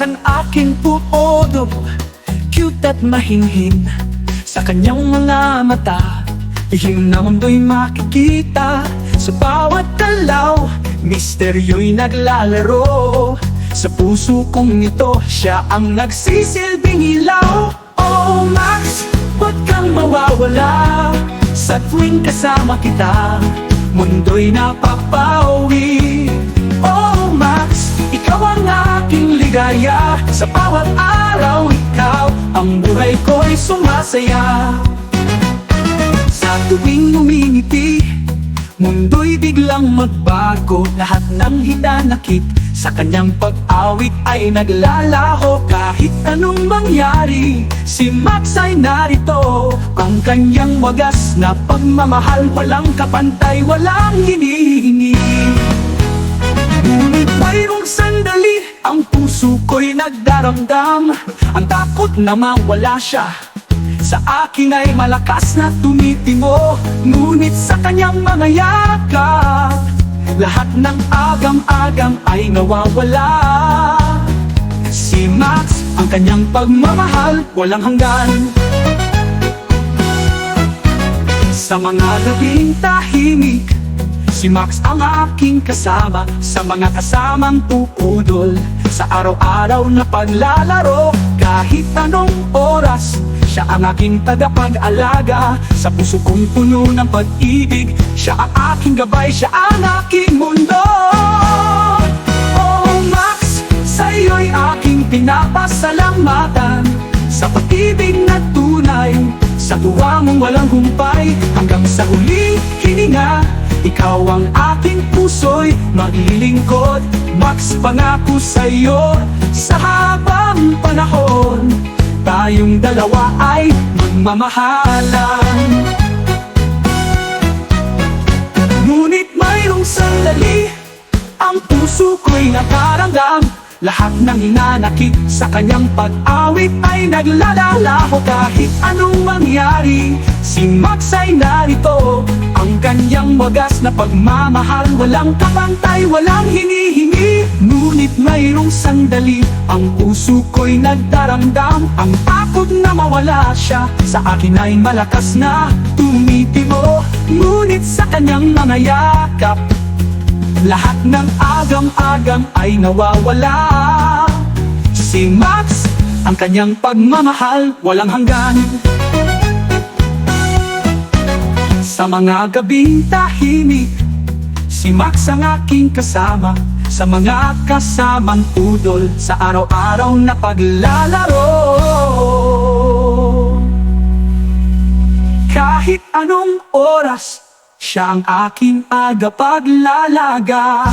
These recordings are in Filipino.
Max ang aking puodo, cute at mahinhin. Sa kanyang mga mata, ihim na mundo'y makikita. Sa bawat galaw, misteryo'y naglalaro. Sa puso kong ito, siya ang nagsisilbing ilaw. Oh Max, huwag kang mawawala. Sa tuwing kasama kita, mundo'y napapawi. Oh Max, ikaw ang aking ligaya. Sa bawat araw, ikaw ang buhay ko'y sumasaya. Sa tuwing umingiti, mundo'y biglang magbago. Lahat ng hinanakit sa kanyang pag-awit ay naglalaho. Kahit anong mangyari, si Max ay narito. Ang kanyang wagas na pagmamahal, walang kapantay, walang hinihingi. Ngunit mayroong sandali, ang puso ko'y nagdaramdam. Ang takot na mawala siya, sa akin ay malakas na tumitimo. Ngunit sa kanyang mga yakap, lahat ng agam-agam ay nawawala. Si Max, ang kanyang pagmamahal, walang hanggan. Sa mga gabing tahimik, si Max ang aking kasama. Sa mga kasamang pupudol, sa araw-araw na paglalaro. Kahit anong oras, siya ang aking tagapag-alaga. Sa puso kong puno ng pag-ibig, siya ang aking gabay, siya ang aking mundo. Oh Max, sa'yo'y aking pinapasalamatan. Sa pag-ibig na tunay, sa tuwa mong walang humpay. Hanggang sa huling hininga, ikaw ang aking puso'y maglilingkod. Max, pangako sa'yo, sa habang panahon, tayong dalawa ay magmamahalan. Ngunit mayroong sandali, ang puso ko'y nakaramdam. Lahat ng hinanakit sa kanyang pag-awit ay naglalalaho. Kahit anong mangyari, si Max ay narito. Ang kanyang wagas na pagmamahal, walang kapantay, walang hinihingi. Ngunit mayroong sandali, ang puso ko'y nagdaramdam. Ang takot na mawala siya, sa akin ay malakas na tumitimo. Ngunit sa kanyang mga yakap, lahat ng agam-agam ay nawawala. Si Max, ang kanyang pagmamahal, walang hanggan. Sa mga gabing tahimik, si Max ang aking kasama. Sa mga kasamang udol, sa araw-araw na paglalaro. Kahit anong oras, siya ang aking agapaglalaga.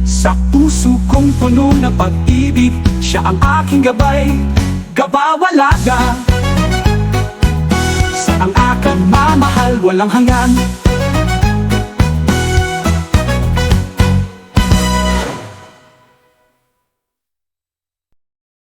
Sa puso kong puno ng pag-ibig, siya ang aking gabay, gabawalaga. Sa ang aking mamahal, walang hanggan.